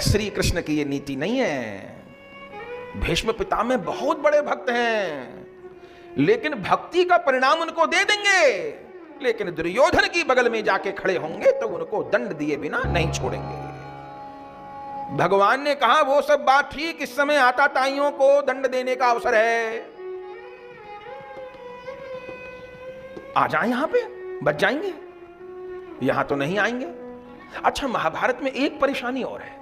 श्री कृष्ण की ये नीति नहीं है। भीष्म पितामह बहुत बड़े भक्त हैं, लेकिन भक्ति का परिणाम उनको दे देंगे, लेकिन दुर्योधन की बगल में जाके खड़े होंगे तो उनको दंड दिए बिना नहीं छोड़ेंगे। भगवान ने कहा वो सब बात ठीक, इस समय आताताइयों को दंड देने का अवसर है, आ जाए यहां पे बच जाएंगे, यहां तो नहीं आएंगे। अच्छा, महाभारत में एक परेशानी और है।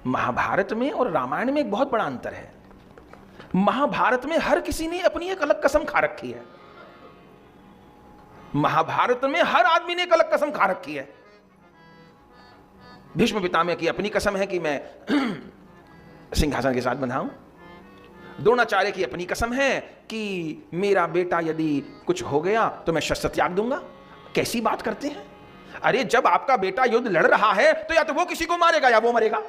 महाभारत में और रामायण में एक बहुत बड़ा अंतर है। महाभारत में हर किसी ने अपनी एक अलग कसम खा रखी है। महाभारत में हर आदमी ने एक अलग कसम खा रखी है। भीष्म पितामह की अपनी कसम है कि मैं सिंहासन के साथ बंधा हूं। द्रोणाचार्य की अपनी कसम है कि मेरा बेटा यदि कुछ हो गया तो मैं शस्त्र त्याग दूंगा। कैसी बात करते हैं? अरे जब आपका बेटा युद्ध लड़ रहा है तो या तो वो किसी को मारेगा या वो मरेगा।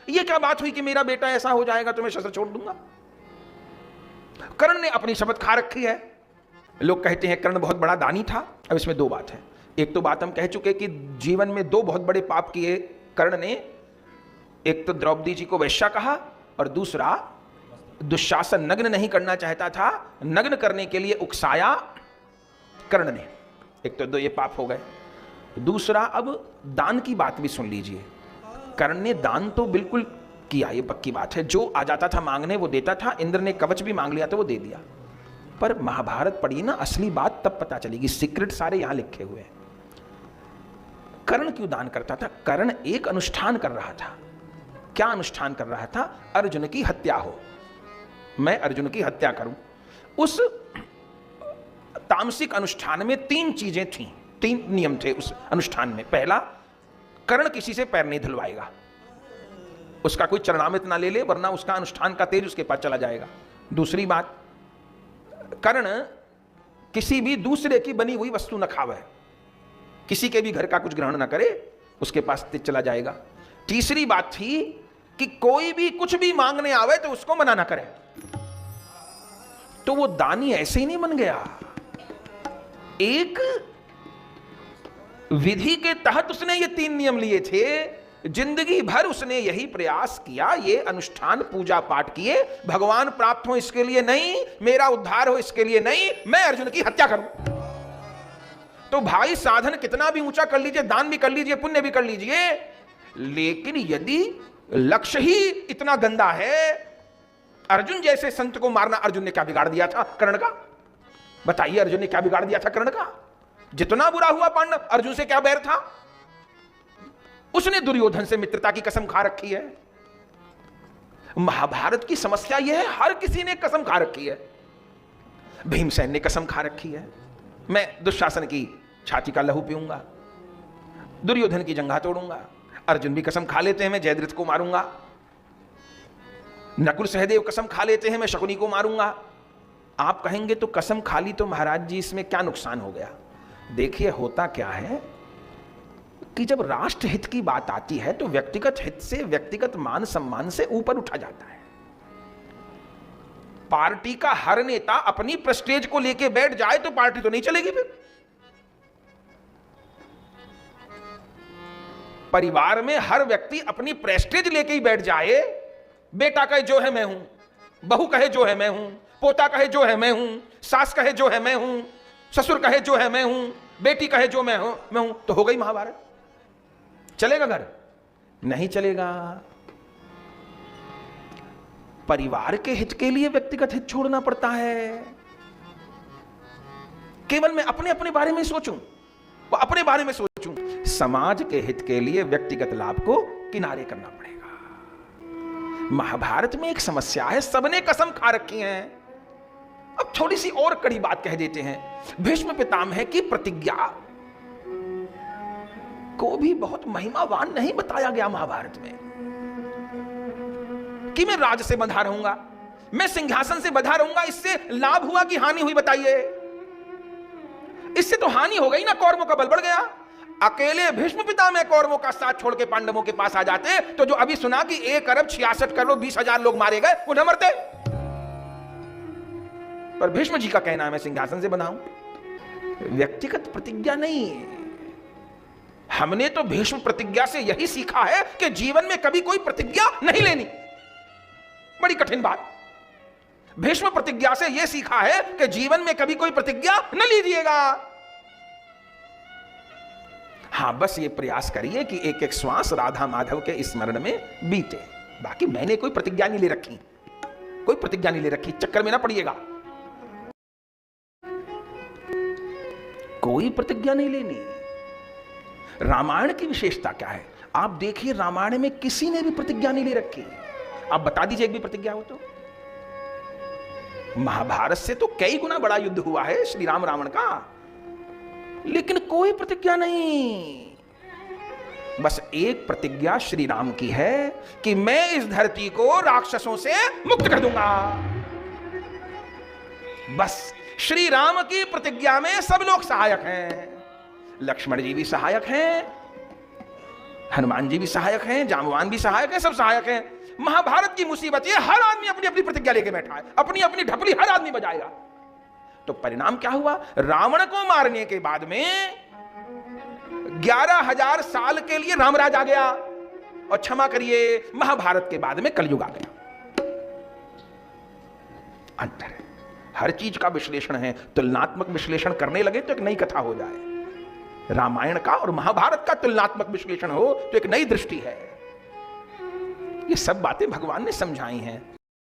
ये क्या बात हुई कि मेरा बेटा ऐसा हो जाएगा तो मैं शस्त्र छोड़ दूंगा? कर्ण ने अपनी शपथ खा रखी है। लोग कहते हैं कर्ण बहुत बड़ा दानी था। अब इसमें दो बात है। एक तो बात हम कह चुके कि जीवन में दो बहुत बड़े पाप किए कर्ण ने। एक तो द्रौपदी जी को वैश्या कहा, और दूसरा दुशासन नग्न नहीं करना चाहता था, नग्न करने के लिए उकसाया कर्ण ने। एक तो दो ये पाप हो गए। दूसरा, अब दान की बात भी सुन लीजिए। कर्ण ने दान तो बिल्कुल किया, ये पक्की बात है। जो आ जाता था मांगने वो देता था। इंद्र ने कवच भी मांग लिया तो वो दे दिया। पर महाभारत पढ़ी ना, असली बात तब पता चलेगी। सीक्रेट सारे यहां लिखे हुए हैं। कर्ण क्यों दान करता था? कर्ण एक अनुष्ठान कर रहा था। क्या अनुष्ठान कर रहा था? अर्जुन की हत्या हो, मैं अर्जुन की हत्या करूं। उस तामसिक अनुष्ठान में तीन चीजें थीं, तीन नियम थे उस अनुष्ठान में। पहला, कर्ण किसी से पैर नहीं धुलवाएगा, उसका कोई चरणामृत ना ले ले, वरना उसका अनुष्ठान का तेज उसके पास चला जाएगा। दूसरी बात, कर्ण किसी भी दूसरे की बनी हुई वस्तु न खावे, किसी के भी घर का कुछ ग्रहण ना करे, उसके पास तेज चला जाएगा। तीसरी बात थी कि कोई भी कुछ भी मांगने आवे तो उसको मना ना करे। तो वो दानी ऐसे ही नहीं बन गया, एक विधि के तहत उसने ये तीन नियम लिए थे। जिंदगी भर उसने यही प्रयास किया, ये अनुष्ठान पूजा पाठ किए, भगवान प्राप्त हो इसके लिए नहीं, मेरा उद्धार हो इसके लिए नहीं, मैं अर्जुन की हत्या करूं। तो भाई साधन कितना भी ऊंचा कर लीजिए, दान भी कर लीजिए, पुण्य भी कर लीजिए, लेकिन यदि लक्ष्य ही इतना गंदा है, अर्जुन जैसे संत को मारना, अर्जुन ने क्या बिगाड़ दिया था कर्ण का? बताइए, अर्जुन ने क्या बिगाड़ दिया था कर्ण का? जितना बुरा हुआ पांडव, अर्जुन से क्या बैर था? उसने दुर्योधन से मित्रता की कसम खा रखी है। महाभारत की समस्या यह है, हर किसी ने कसम खा रखी है। भीमसेन ने कसम खा रखी है, मैं दुशासन की छाती का लहू पीऊंगा, दुर्योधन की जंघा तोड़ूंगा। अर्जुन भी कसम खा लेते हैं, मैं जयद्रथ को मारूंगा। नकुल सहदेव कसम खा लेते हैं, मैं शकुनी को मारूंगा। आप कहेंगे तो कसम खा ली तो महाराज जी इसमें क्या नुकसान हो गया? देखिए, होता क्या है कि जब राष्ट्र हित की बात आती है तो व्यक्तिगत हित से, व्यक्तिगत मान सम्मान से ऊपर उठा जाता है। पार्टी का हर नेता अपनी प्रेस्टेज को लेके बैठ जाए तो पार्टी तो नहीं चलेगी। फिर परिवार में हर व्यक्ति अपनी प्रेस्टेज लेके ही बैठ जाए, बेटा कहे जो है मैं हूं, बहू कहे जो है मैं हूं, पोता कहे जो है मैं हूं, सास कहे जो है मैं हूं, ससुर कहे जो है मैं हूं, बेटी कहे जो मैं हूं, तो हो गई महाभारत। चलेगा घर? नहीं चलेगा। परिवार के हित के लिए व्यक्तिगत हित छोड़ना पड़ता है। केवल मैं अपने अपने बारे में सोचूं, वो अपने बारे में सोचूं, समाज के हित के लिए व्यक्तिगत लाभ को किनारे करना पड़ेगा। महाभारत में एक समस्या है, सबने कसम खा रखी है। अब थोड़ी सी और कड़ी बात कह देते हैं। भीष्म पितामह की प्रतिज्ञा को भी बहुत महिमावान नहीं बताया गया महाभारत में कि मैं राज से बंधा रहूंगा, मैं सिंहासन से बंधा रहूंगा। इससे लाभ हुआ कि हानि हुई? बताइए। इससे तो हानि हो गई ना, कौरवों का बल बढ़ गया। अकेले भीष्म पितामह कौरवों का साथ छोड़ के पांडवों के पास आ जाते तो जो अभी सुना कि 1,66,20,000 लोग मारे गए, वो न मरते। पर भीष्म जी का कहना है मैं सिंहासन से बनाऊं। व्यक्तिगत प्रतिज्ञा नहीं, हमने तो भीष्म प्रतिज्ञा से यही सीखा है कि जीवन में कभी कोई प्रतिज्ञा नहीं लेनी। बड़ी कठिन बात। भीष्म प्रतिज्ञा से यह सीखा है कि जीवन में कभी कोई प्रतिज्ञा न लीजिएगा। हां, बस ये प्रयास करिए कि एक एक श्वास राधा माधव के स्मरण में बीते। बाकी मैंने कोई प्रतिज्ञा नहीं ले रखी, कोई प्रतिज्ञा नहीं ले रखी, चक्कर में ना पड़िएगा। कोई प्रतिज्ञा नहीं लेनी। रामायण की विशेषता क्या है? आप देखिए, रामायण में किसी ने भी प्रतिज्ञा नहीं ले रखी। आप बता दीजिए एक भी प्रतिज्ञा हो तो। महाभारत से तो कई गुना बड़ा युद्ध हुआ है श्री राम रावण का, लेकिन कोई प्रतिज्ञा नहीं। बस एक प्रतिज्ञा श्री राम की है कि मैं इस धरती को राक्षसों से मुक्त कर दूंगा। बस श्री राम की प्रतिज्ञा में सब लोग सहायक हैं। लक्ष्मण जी भी सहायक हैं, हनुमान जी भी सहायक हैं, जामवान भी सहायक हैं, सब सहायक हैं। महाभारत की मुसीबत ये, हर आदमी अपनी अपनी प्रतिज्ञा लेके बैठा है, अपनी अपनी ढपली हर आदमी बजाएगा। तो परिणाम क्या हुआ? रावण को मारने के बाद में 11,000 साल के लिए रामराज आ गया। और क्षमा करिए, महाभारत के बाद में कलयुग आ गया। अंतर है, हर चीज का विश्लेषण है। तुलनात्मक विश्लेषण करने लगे तो एक नई कथा हो जाए। रामायण का और महाभारत का तुलनात्मक विश्लेषण हो तो एक नई दृष्टि है। ये सब बातें भगवान ने समझाई हैं।